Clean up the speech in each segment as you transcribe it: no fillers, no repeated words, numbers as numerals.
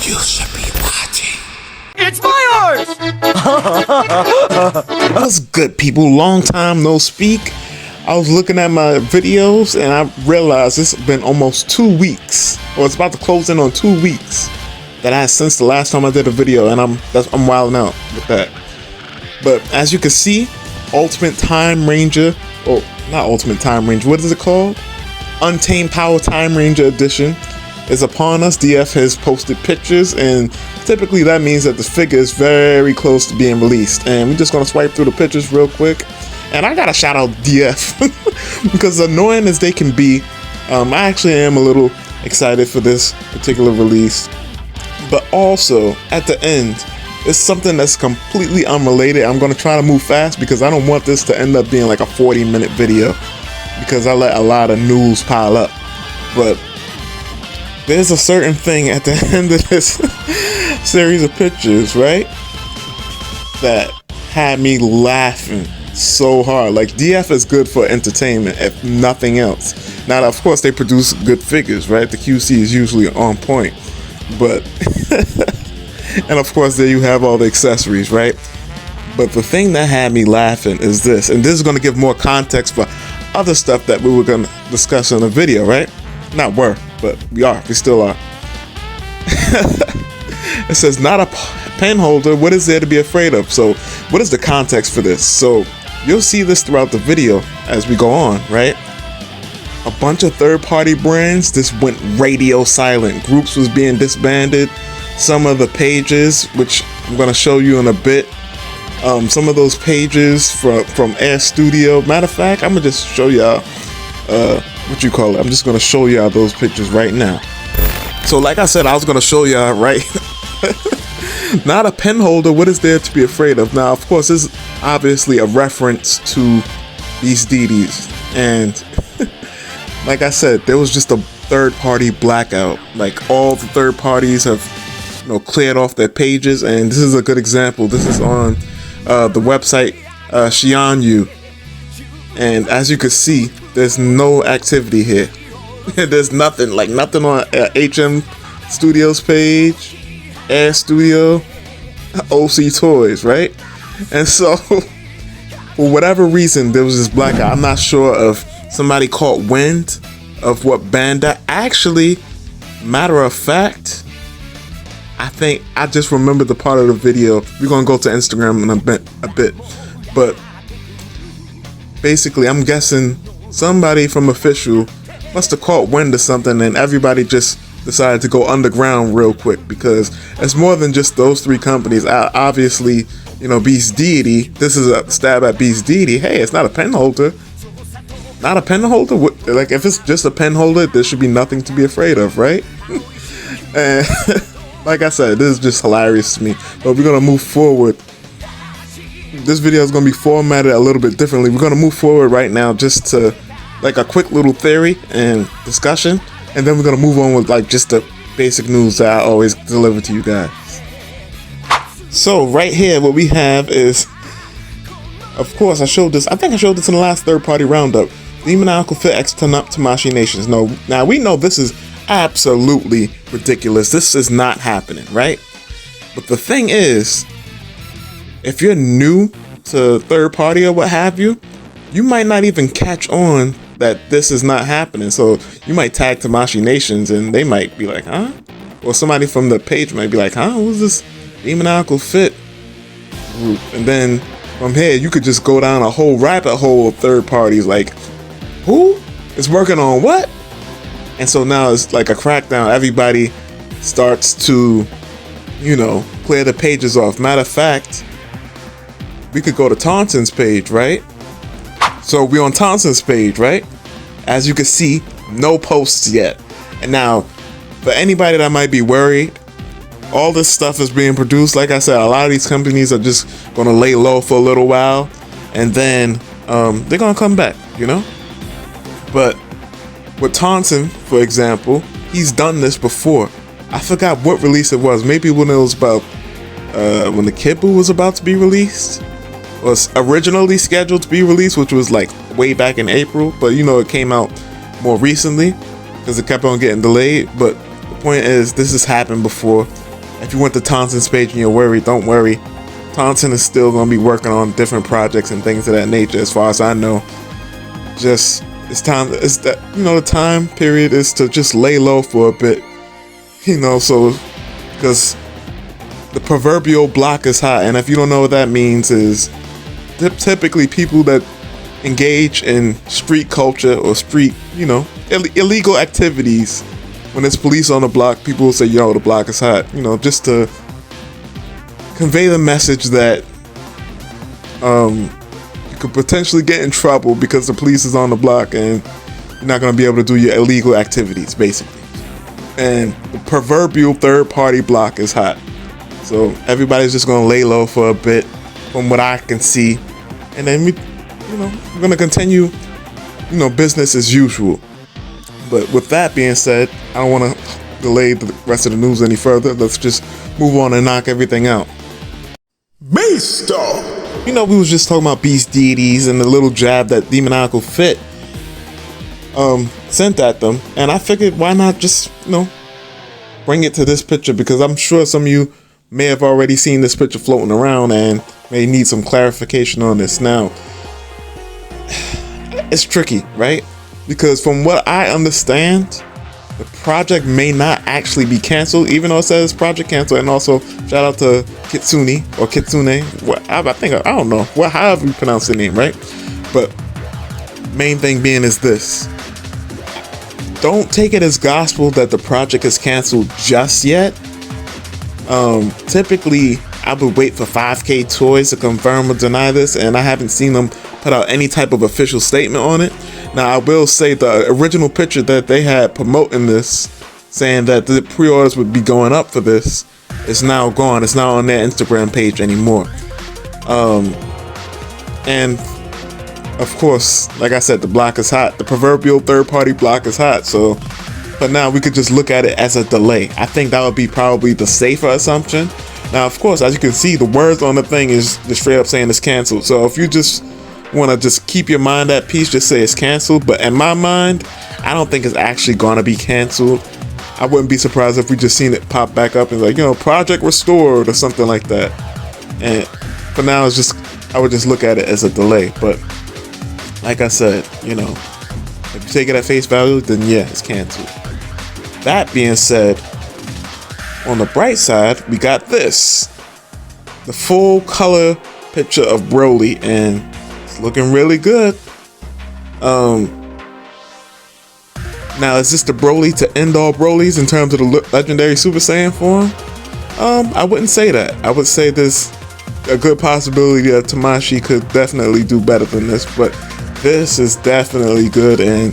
You should be watching. It's my What's good, people? Long time no speak. I was looking at my videos and I realized it's been almost 2 weeks, or it's about to close in on 2 weeks since the last time I did a video, and I'm wilding out with that. But as you can see, Ultimate Time Ranger, or not Ultimate Time Ranger, what is it called? Untamed Power Time Ranger Edition is upon us. DF has posted pictures, and typically that means that the figure is very close to being released. And we're just gonna swipe through the pictures real quick. And I gotta shout out DF because annoying as they can be, I actually am a little excited for this particular release. But also at the end, it's something that's completely unrelated. I'm gonna try to move fast because I don't want this to end up being like a 40-minute video, because I let a lot of news pile up. But there's a certain thing at the end of this series of pictures, right, that had me laughing so hard. Like, DF is good for entertainment, if nothing else. Now, of course, they produce good figures, right? The QC is usually on point. But, and of course, there you have all the accessories, right? But the thing that had me laughing is this, and this is going to give more context for other stuff that we were going to discuss in the video, right? Not were, but we still are. It says, not a pen holder, what is there to be afraid of? So what is the context for this? So you'll see this throughout the video as we go on, right? A bunch of third-party brands just went radio silent. Groups was being disbanded. Some of the pages, which I'm going to show you in a bit, some of those pages from Air Studio. Matter of fact, I'm going to just show y'all what you call it. I'm just going to show y'all those pictures right now. So like I said, I was going to show y'all, right? Not a pen holder, what is there to be afraid of? Now, of course, this is obviously a reference to these DEITYs. And like I said, there was just a third-party blackout. Like, all the third parties have, cleared off their pages. And this is a good example. This is on the website Xianyu. And as you can see, there's no activity here. There's nothing, like nothing on HM Studios page, Air Studio, OCTOYS, right? And so, for whatever reason, there was this blackout. I'm not sure if somebody caught wind of what Bandai. Actually, matter of fact, I think I just remembered the part of the video. We're gonna go to Instagram in a bit, but basically, I'm guessing somebody from Official must have caught wind of something, and everybody just decided to go underground real quick, because it's more than just those three companies. Obviously, Beast DEITY. This is a stab at Beast DEITY. Hey, it's not a pen holder. Not a pen holder? Like, if it's just a pen holder, there should be nothing to be afraid of, right? And like I said, this is just hilarious to me. But we're gonna move forward. This video is gonna be formatted a little bit differently. We're gonna move forward right now just to like a quick little theory and discussion, and then we're gonna move on with like just the basic news that I always deliver to you guys. So right here, what we have is, of course, I showed this. I think I showed this in the last third-party roundup. Demoniacal Fit X Tamashii Nations. No, now we know this is absolutely ridiculous. This is not happening, right? But the thing is, if you're new to third party or what have you, you might not even catch on that this is not happening. So you might tag Tamashii Nations and they might be like, huh? Or somebody from the page might be like, huh? Who's this Demoniacal Fit group? And then from here, you could just go down a whole rabbit hole of third parties. Like, who is working on what? And so now it's like a crackdown. Everybody starts to, clear the pages off. Matter of fact, we could go to Tonson's page, right? So we're on Tonson's page, right? As you can see, no posts yet. And now, for anybody that might be worried, all this stuff is being produced. Like I said, a lot of these companies are just gonna lay low for a little while, and then they're gonna come back, But with Tonson, for example, he's done this before. I forgot what release it was. Maybe when it was about when the Kibbu was about to be released, was originally scheduled to be released, which was like way back in April, but it came out more recently because it kept on getting delayed. But the point is, this has happened before. If you went to Tonson's page and you're worried, don't worry. Tonson is still going to be working on different projects and things of that nature, as far as I know. Just, it's time, it's that, you know, the time period is to just lay low for a bit. You know, so, because the proverbial block is hot, and if you don't know what that means, is typically people that engage in street culture or street, you know, illegal activities. When there's police on the block, people will say, yo, the block is hot, you know, just to convey the message that you could potentially get in trouble because the police is on the block and you're not going to be able to do your illegal activities, basically. And the proverbial third-party block is hot. So everybody's just going to lay low for a bit from what I can see. And then we're going to continue, business as usual. But with that being said, I don't want to delay the rest of the news any further. Let's just move on and knock everything out. Beast Dog! We was just talking about beast deities and the little jab that Demoniacal Fit sent at them. And I figured, why not just, bring it to this picture, because I'm sure some of you may have already seen this picture floating around and may need some clarification on this. Now, it's tricky, right? Because from what I understand, the project may not actually be canceled, even though it says project canceled. And also, shout out to Kitsune or Kitsune. I don't know. Well, however you pronounce the name, right? But main thing being is this. Don't take it as gospel that the project is canceled just yet. Typically, I would wait for 5K Toys to confirm or deny this, and I haven't seen them put out any type of official statement on it. Now, I will say the original picture that they had promoting this, saying that the pre-orders would be going up for this, is now gone. It's not on their Instagram page anymore. And of course, like I said, the block is hot. The proverbial third-party block is hot. So, but now we could just look at it as a delay. I think that would be probably the safer assumption. Now, of course, as you can see, the words on the thing is just straight up saying it's canceled. So if you just want to just keep your mind at peace, just say it's canceled. But in my mind, I don't think it's actually gonna be canceled. I wouldn't be surprised if we just seen it pop back up and like, project restored or something like that. And for now, it's just, I would just look at it as a delay. But like I said, if you take it at face value, then yeah, it's canceled. That being said, on the bright side, we got this, the full color picture of Broly, and it's looking really good. Now, is this the Broly to end all Brolys in terms of the legendary Super Saiyan form? I wouldn't say that. I would say there's a good possibility that Tamashii could definitely do better than this, but this is definitely good, and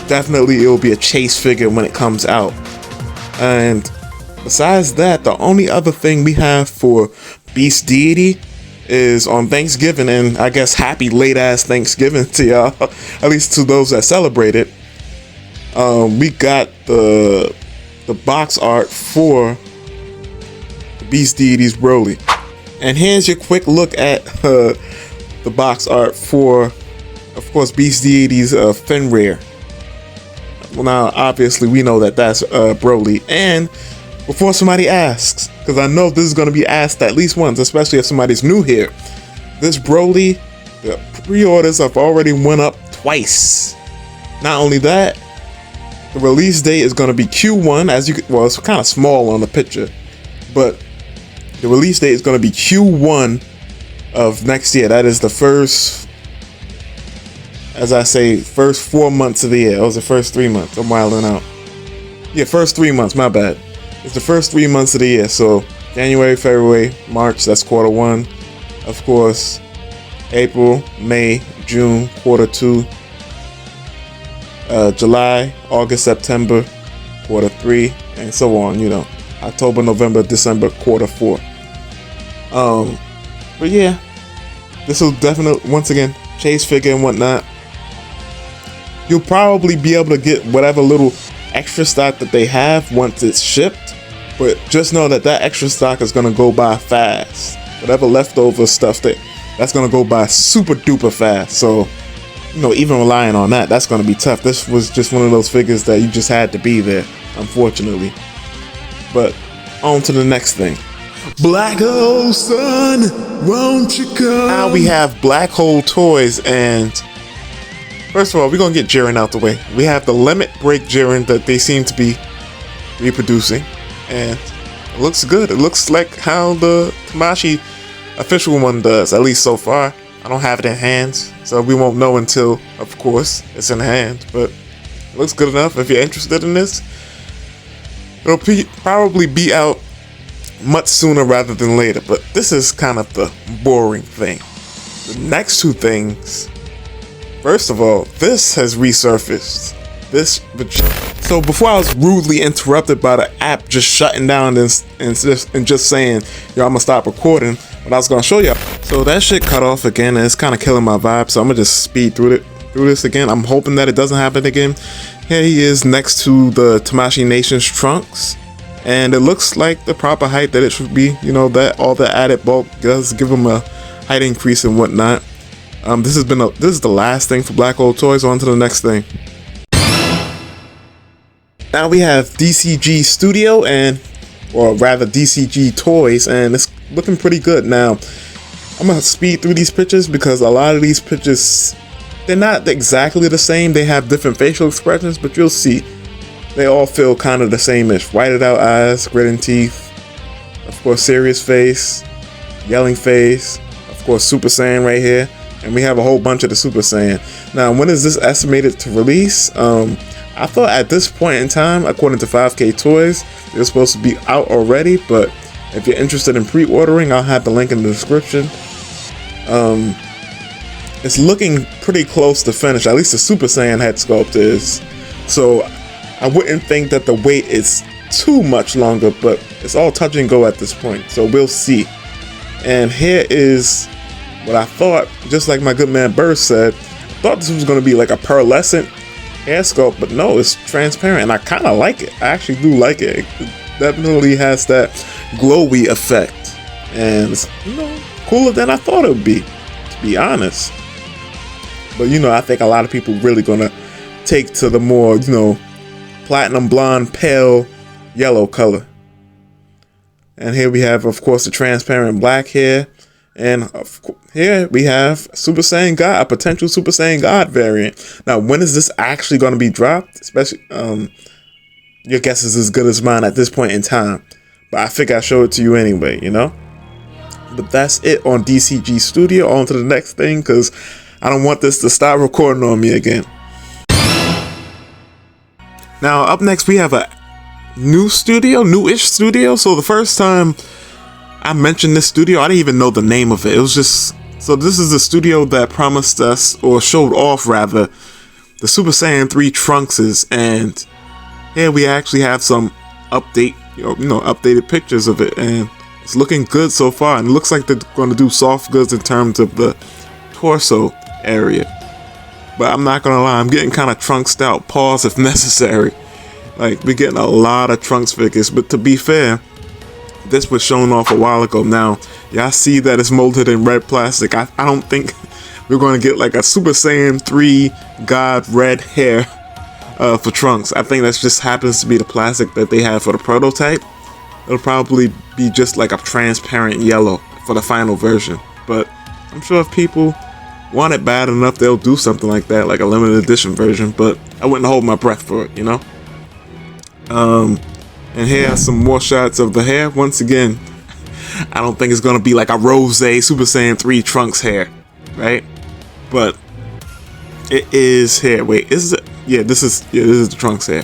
definitely it will be a chase figure when it comes out. And besides that, the only other thing we have for Beast Deity is on Thanksgiving, and I guess happy late ass Thanksgiving to y'all, at least to those that celebrate it. We got the box art for Beast Deity's Broly, and here's your quick look at the box art for, of course, Beast Deity's Fenrir. Well, now obviously we know that that's Broly, and before somebody asks, because I know this is going to be asked at least once, especially if somebody's new here, this Broly, the pre-orders have already went up twice. Not only that, the release date is going to be Q1, it's kind of small on the picture, but the release date is going to be Q1 of next year. That is the first, as I say, first 4 months of the year. It was the first 3 months. I'm wilding out. Yeah, first 3 months, my bad. It's the first 3 months of the year. So January, February, March, that's quarter one. Of course, April, May, June, quarter two. July, August, September, quarter three, and so on, October, November, December, quarter four. But yeah, this will definitely, once again, chase figure and whatnot. You'll probably be able to get whatever little extra stock that they have once it's shipped, but just know that extra stock is going to go by fast. Whatever leftover stuff that's going to go by super duper fast. So, even relying on that's going to be tough. This was just one of those figures that you just had to be there, unfortunately. But On to the next thing. Black hole sun, won't you come? Now we have Black Hole Toys, and first of all, we're gonna get Jiren out the way. We have the limit break Jiren that they seem to be reproducing, and it looks good. It looks like how the Tamashii official one does, at least so far. I don't have it in hands, so we won't know until, of course, it's in hand, but it looks good enough. If you're interested in this, it'll probably be out much sooner rather than later, but this is kind of the boring thing. The next two things, first of all, this has resurfaced. So before I was rudely interrupted by the app just shutting down and just saying, yo, I'm gonna stop recording, but I was gonna show you. So that shit cut off again, and it's kind of killing my vibe, so I'm gonna just speed through this again. I'm hoping that it doesn't happen again. Here he is next to the Tamashii Nation's Trunks, and it looks like the proper height that it should be. You know, that all the added bulk does give him a height increase and whatnot. This is the last thing for Black Hole Toys. On to the next thing. Now we have DCG Studio, or rather DCG Toys, and it's looking pretty good. Now I'm gonna speed through these pictures because a lot of these pictures, they're not exactly the same. They have different facial expressions, but you'll see they all feel kind of the same-ish. Whited out eyes, gritting teeth, of course serious face, yelling face, of course Super Saiyan right here, and we have a whole bunch of the Super Saiyan. Now when is this estimated to release? I thought at this point in time, according to 5K Toys, they're supposed to be out already, but if you're interested in pre-ordering, I'll have the link in the description. It's looking pretty close to finish, at least the Super Saiyan head sculpt is. So I wouldn't think that the wait is too much longer, but it's all touch and go at this point, so we'll see. And here is what I thought, just like my good man Burr said, I thought this was going to be like a pearlescent hair sculpt, but no, it's transparent, and I kind of like it. I actually do like it. It definitely has that glowy effect, and it's, you know, cooler than I thought it would be, to be honest. But you know, I think a lot of people really gonna take to the more, you know, platinum blonde, pale yellow color. And here we have, of course, the transparent black hair. And here we have Super Saiyan God, a potential Super Saiyan God variant. Now, when is this actually going to be dropped? Especially, your guess is as good as mine at this point in time. But I figure I'll show it to you anyway, you know? But that's it on DCG Studio. On to the next thing, because I don't want this to stop recording on me again. Now, up next, we have a newish studio. So the first time I mentioned this studio, I didn't even know the name of it. It was just, so this is the studio that promised us, or showed off rather, the Super Saiyan 3 Trunkses, and here we actually have some updated pictures of it, and it's looking good so far, and it looks like they're going to do soft goods in terms of the torso area. But I'm not gonna lie, I'm getting kind of Trunksed out. Pause if necessary. Like, we're getting a lot of Trunks figures, but to be fair, this was shown off a while ago. Now, y'all see that it's molded in red plastic. I don't think we're going to get like a Super Saiyan 3 God red hair for Trunks. I think that just happens to be the plastic that they have for the prototype. It'll probably be just like a transparent yellow for the final version. But I'm sure if people want it bad enough, they'll do something like that, like a limited edition version. But I wouldn't hold my breath for it, you know? And here are some more shots of the hair. Once again, I don't think it's gonna be like a Rose Super Saiyan 3 Trunks hair, right? But it is hair. Wait, is it? Yeah, this is the Trunks hair.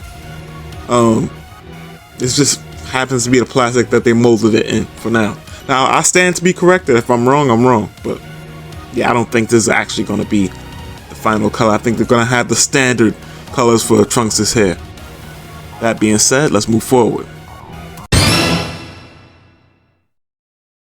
This just happens to be the plastic that they molded it in for now. Now, I stand to be corrected. If I'm wrong, I'm wrong. But yeah, I don't think this is actually gonna be the final color. I think they're gonna have the standard colors for Trunks' hair. That being said, let's move forward.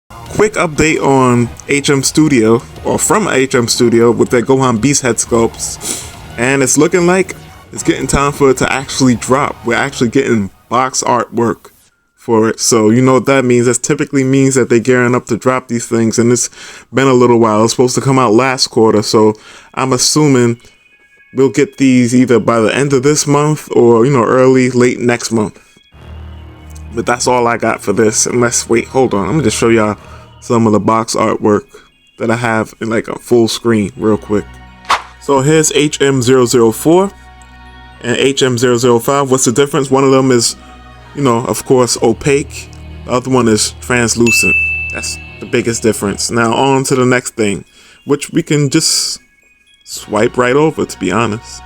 Quick update on HM Studio, or from HM Studio, with their Gohan Beast head sculpts, and it's looking like it's getting time for it to actually drop. We're actually getting box artwork for it, so you know what that means. That typically means that they're gearing up to drop these things, and it's been a little while. It's supposed to come out last quarter, so I'm assuming we'll get these either by the end of this month or, you know, late next month. But that's all I got for this. Unless, wait, hold on. I'm gonna just show y'all some of the box artwork that I have in like a full screen real quick. So here's HM004 and HM005. What's the difference? One of them is, you know, of course, opaque. The other one is translucent. That's the biggest difference. Now on to the next thing, which we can just swipe right over, to be honest.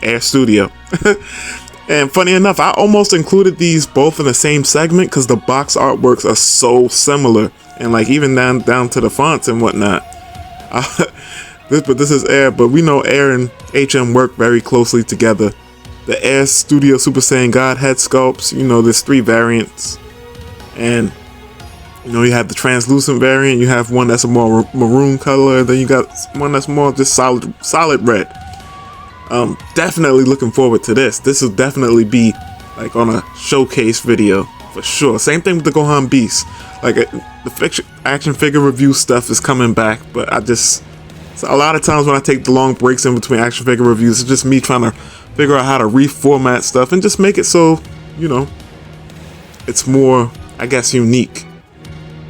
Air Studio. And funny enough, I almost included these both in the same segment because the box artworks are so similar, and like even down to the fonts and whatnot. But this is Air, but we know Air and HM work very closely together. The Air Studio Super Saiyan God head sculpts, you know, there's 3 variants, and you know, you have the translucent variant, you have one that's a more maroon color, then you got one that's more just solid red. Definitely looking forward to this. This will definitely be like on a showcase video for sure. Same thing with the Gohan Beast. Like the action figure review stuff is coming back, but so a lot of times when I take the long breaks in between action figure reviews, it's just me trying to figure out how to reformat stuff and just make it so, you know, it's more, I guess, unique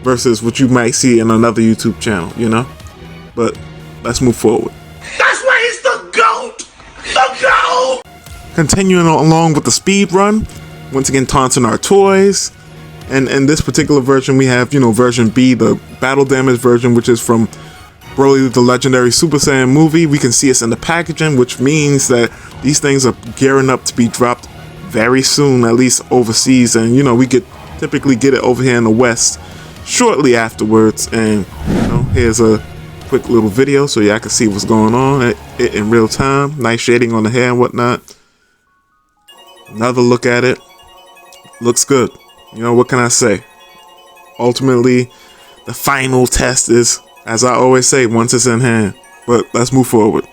versus what you might see in another YouTube channel, you know? But let's move forward. That's why he's the GOAT! The GOAT! Continuing along with the speed run, once again, TONSENARTTOYS. And in this particular version, we have, you know, version B, the battle damage version, which is from Broly the Legendary Super Saiyan movie. We can see us in the packaging, which means that these things are gearing up to be dropped very soon, at least overseas. And, you know, we typically get it over here in the West shortly afterwards. And, you know, here's a quick little video so y'all can see what's going on in real time. Nice shading on the hair and whatnot. Another look at it. Looks good. You know, what can I say? Ultimately, the final test is, as I always say, once it's in hand. But let's move forward.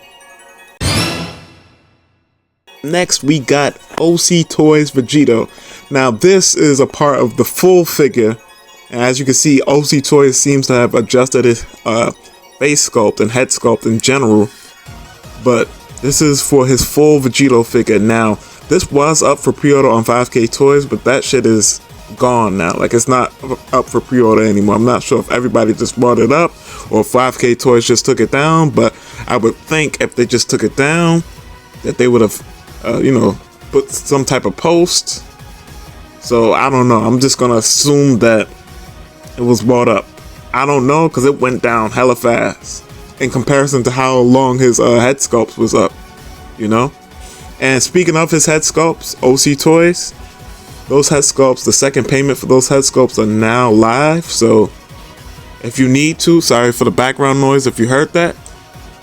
Next, we got OCTOYS Vegito. Now, this is a part of the full figure. And as you can see, OCTOYS seems to have adjusted his face sculpt and head sculpt in general. But this is for his full Vegito figure. Now, this was up for pre-order on 5K Toys, but that shit is gone now. Like, it's not up for pre-order anymore. I'm not sure if everybody just brought it up or 5K Toys just took it down, but I would think if they just took it down that they would have, you know, put some type of post. So I don't know. I'm just gonna assume that it was brought up. I don't know, because it went down hella fast in comparison to how long his head sculpt was up, you know. And speaking of his head sculpts, OCTOYS, those head sculpts, the second payment for those head sculpts are now live. So if you need to, sorry for the background noise if you heard that,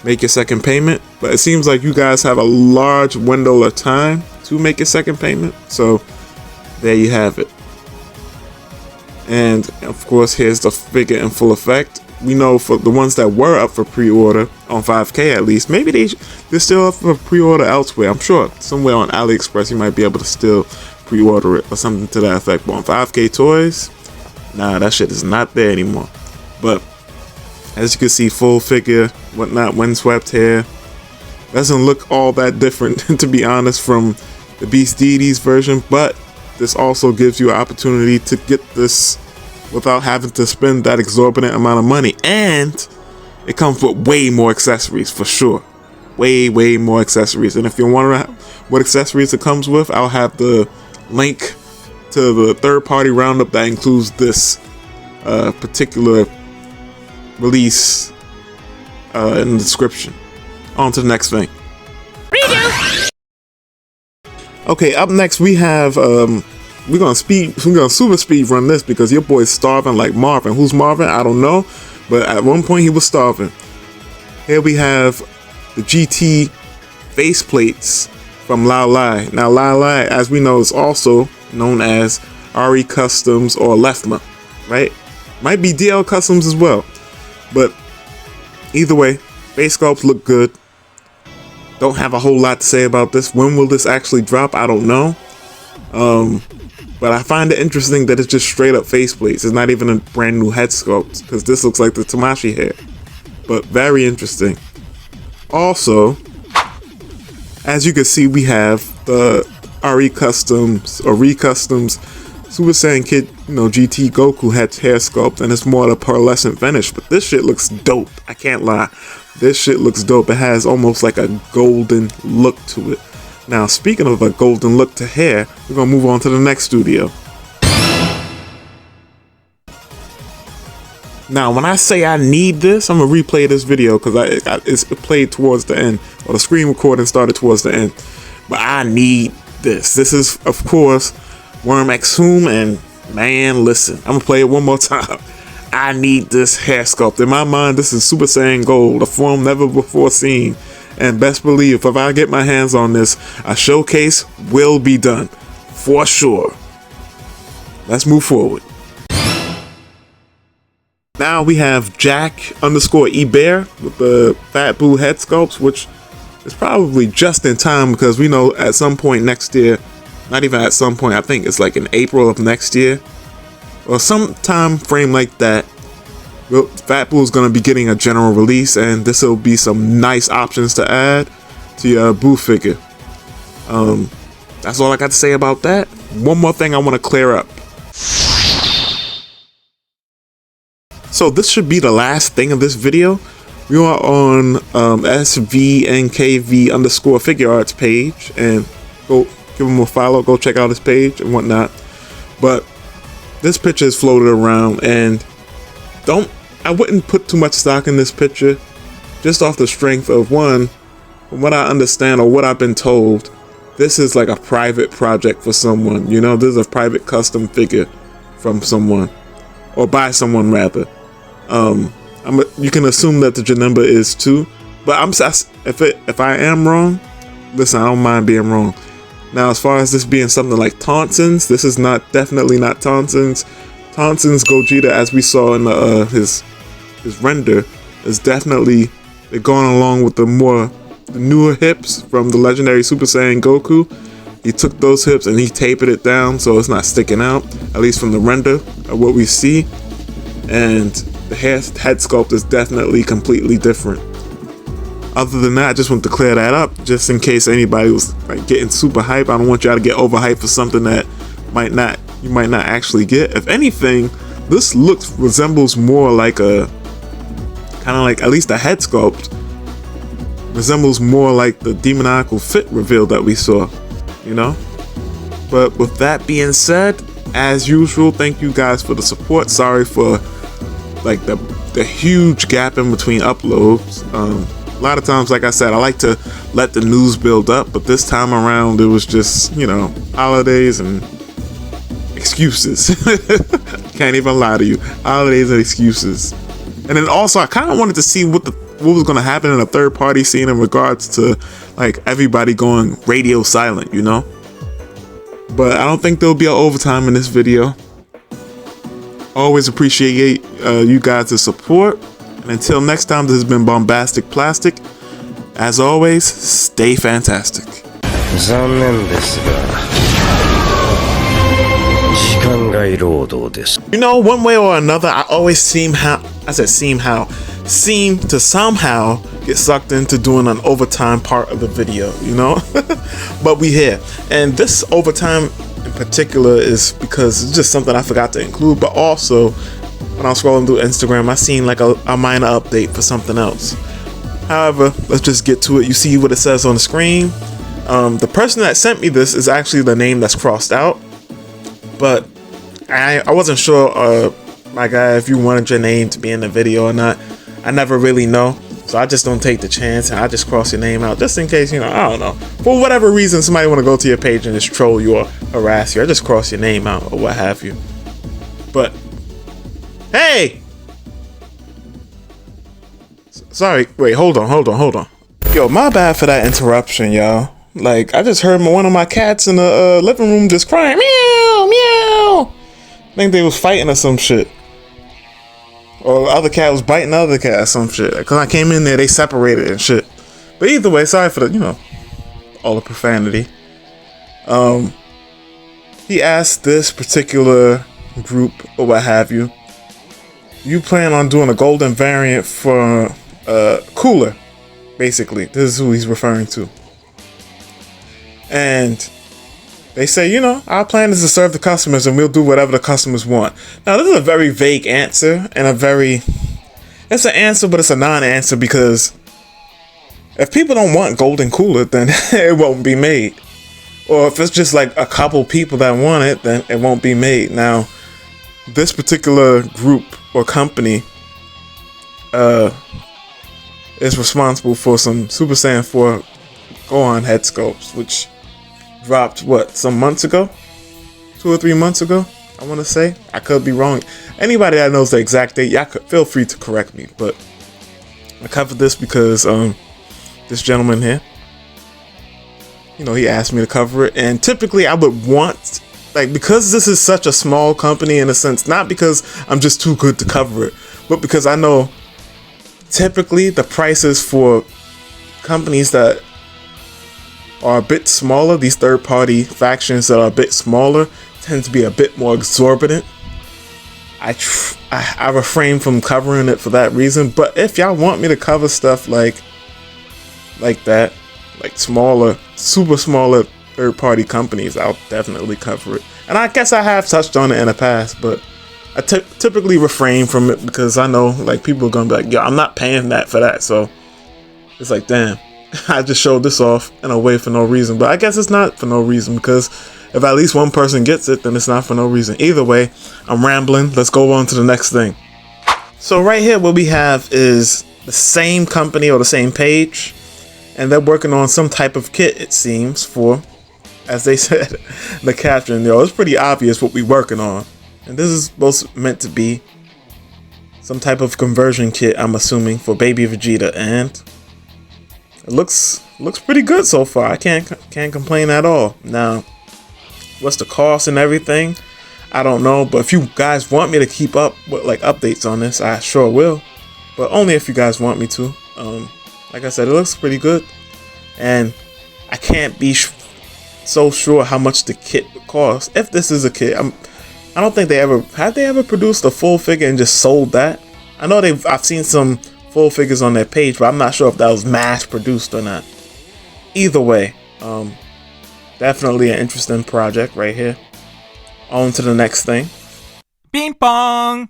make your second payment. But it seems like you guys have a large window of time to make your second payment. So there you have it. And of course, here's the figure in full effect. We know for the ones that were up for pre-order on 5K at least, maybe they're still up for pre-order elsewhere. I'm sure somewhere on AliExpress you might be able to still pre-order it or something to that effect. But on 5K Toys, nah, that shit is not there anymore. But as you can see, full figure, whatnot, windswept hair. Doesn't look all that different, to be honest, from the Beast Deities version. But this also gives you an opportunity to get this without having to spend that exorbitant amount of money. And it comes with way more accessories for sure. Way more accessories. And if you want to know what accessories it comes with, I'll have the link to the third-party roundup that includes this particular release in the description. On to the next thing. Redo. Okay, up next we have we're gonna super speed run this because your boy's starving like Marvin. Who's Marvin? I don't know, but at one point he was starving. Here we have the GT faceplates from Lao Lai. Now Lao Lai, as we know, is also known as RE Customs or Lefma, right? Might be DL Customs as well, but either way, face sculpts look good. Don't have a whole lot to say about this. When will this actually drop? I don't know. But I find it interesting that it's just straight up faceplates. It's not even a brand new head sculpt, because this looks like the Tamashi hair. But very interesting. Also, as you can see, we have the RE Customs or Recustoms Super Saiyan Kid, you know, GT Goku had hair sculpt, and it's more of a pearlescent finish, but this shit looks dope. I can't lie. This shit looks dope. It has almost like a golden look to it. Now, speaking of a golden look to hair, we're gonna move on to the next studio. Now, when I say I need this, I'm gonna replay this video because it's played towards the end, or the screen recording started towards the end. But I need this. This is, of course, Worm X HOOM, and man, listen, I'm gonna play it one more time. I need this hair sculpt. In my mind, this is Super Saiyan Gold, a form never before seen. And best believe, if I get my hands on this, a showcase will be done, for sure. Let's move forward. Now we have Jack_eBear with the Fat Boo head sculpts, which is probably just in time because we know at some point next year, not even at some point, I think it's like in April of next year, or some time frame like that, Fat Boo is going to be getting a general release, and this will be some nice options to add to your Boo figure. That's all I got to say about that. One more thing I want to clear up. So this should be the last thing of this video. We are on SVNKV_figure arts page, and go give him a follow, go check out his page and whatnot. But this picture is floated around, and I wouldn't put too much stock in this picture, just off the strength of, one, from what I understand or what I've been told, this is like a private project for someone. You know, this is a private custom figure from someone, or by someone rather. You can assume that the Janemba is too, but if I am wrong, listen, I don't mind being wrong. Now, as far as this being something like Tonsens, this is definitely not Tonsens. Tonsens Gogeta, as we saw in his render, is definitely going along with the newer hips from the legendary Super Saiyan Goku. He took those hips and he tapered it down so it's not sticking out, at least from the render of what we see. And the head sculpt is definitely completely different. Other than that, I just want to clear that up, just in case anybody was like getting super hype. I don't want y'all to get overhyped for something that you might not actually get. If anything, this resembles more like a kind of like, at least the head sculpt resembles more like the Demoniacal Fit reveal that we saw, you know. But with that being said, as usual, thank you guys for the support. Sorry for like the huge gap in between uploads. A lot of times, like I said, I like to let the news build up, but this time around it was just, you know, holidays and excuses. Can't even lie to you, holidays and excuses. And then also I kind of wanted to see what was going to happen in a third party scene in regards to like everybody going radio silent, you know. But I don't think there'll be an overtime in this video. Always appreciate you guys' support. And until next time, this has been BombasticPlastic. As always, stay fantastic. You know, one way or another, I always seem to somehow get sucked into doing an overtime part of the video, you know. But we here, and this overtime in particular is because it's just something I forgot to include, but also when I was scrolling through Instagram, I seen like a minor update for something else. However, let's just get to it. You see what it says on the screen. The person that sent me this is actually the name that's crossed out, but I wasn't sure, my guy, if you wanted your name to be in the video or not. I never really know, so I just don't take the chance and I just cross your name out just in case, you know, I don't know, for whatever reason somebody want to go to your page and just troll you or harass you. I just cross your name out or what have you. But hey, sorry, wait, hold on. Yo, my bad for that interruption, y'all. Like, I just heard one of my cats in the living room just crying, meow, meow. I think they was fighting or some shit. Or the other cat was biting the other cat or some shit. Cause I came in there, they separated and shit. But either way, sorry for the, you know, all the profanity. He asked this particular group or what have you, you plan on doing a golden variant for Cooler, basically. This is who he's referring to. And They say, our plan is to serve the customers and we'll do whatever the customers want. Now, this is a very vague answer and it's an answer, but it's a non-answer because if people don't want golden cooler, then it won't be made. Or if it's just like a couple people that want it, then it won't be made. Now, this particular group or company is responsible for some Super Saiyan 4 Gohan head sculpts, which dropped some months ago, 2 or 3 months ago, I want to say. I could be wrong. Anybody that knows the exact date, y'all could feel free to correct me. But I covered this because this gentleman here, he asked me to cover it, and typically I would want, because this is such a small company in a sense, not because I'm just too good to cover it, but because I know typically the prices for companies that are a bit smaller, these third-party factions that are a bit smaller, tend to be a bit more exorbitant. I refrain from covering it for that reason. But if y'all want me to cover stuff like that, like smaller, super smaller third-party companies, I'll definitely cover it. And I guess I have touched on it in the past, but I typically refrain from it because I know people are gonna be like, yo, I'm not paying that for that. So it's like, damn. I just showed this off in a way for no reason, but I guess it's not for no reason, because if at least one person gets it, then it's not for no reason. Either way, I'm rambling. Let's go on to the next thing. So right here, what we have is the same company or the same page, and they're working on some type of kit, it seems, for, as they said in the caption, it's pretty obvious what we're working on. And this is meant to be some type of conversion kit, I'm assuming, for Baby Vegeta, and it looks pretty good so far. I can't complain at all. Now, what's the cost and everything? I don't know, but if you guys want me to keep up with updates on this, I sure will. But only if you guys want me to. Like I said, it looks pretty good, and I can't be so sure how much the kit would cost. If this is a kit, I don't think they ever produced a full figure and just sold that. I know I've seen some full figures on their page, but I'm not sure if that was mass produced or not. Either way, definitely an interesting project right here. On to the next thing. Ping pong!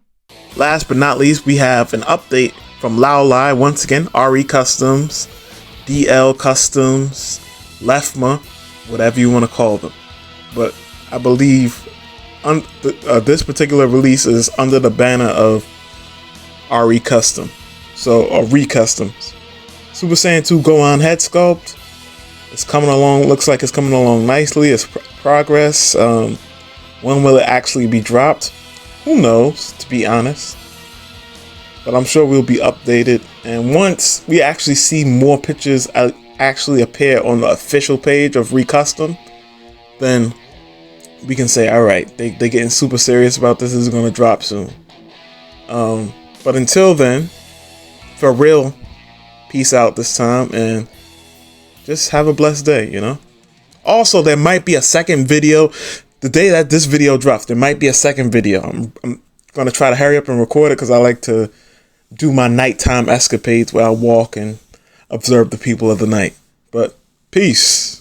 Last but not least, we have an update from Lao Lai once again. RE Customs, DL Customs, Lefma, whatever you want to call them. But I believe this particular release is under the banner of RE Custom. So, or Recustoms. Super Saiyan 2 Gohan head sculpt. It's coming along, looks like it's coming along nicely. It's progress. When will it actually be dropped? Who knows, to be honest. But I'm sure we'll be updated. And once we actually see more pictures actually appear on the official page of Recustom, then we can say, alright, they're getting super serious about this. This is going to drop soon. But until then, for real, peace out this time, and just have a blessed day, Also, there might be a second video. The day that this video drops, there might be a second video. I'm going to try to hurry up and record it because I like to do my nighttime escapades where I walk and observe the people of the night. But peace.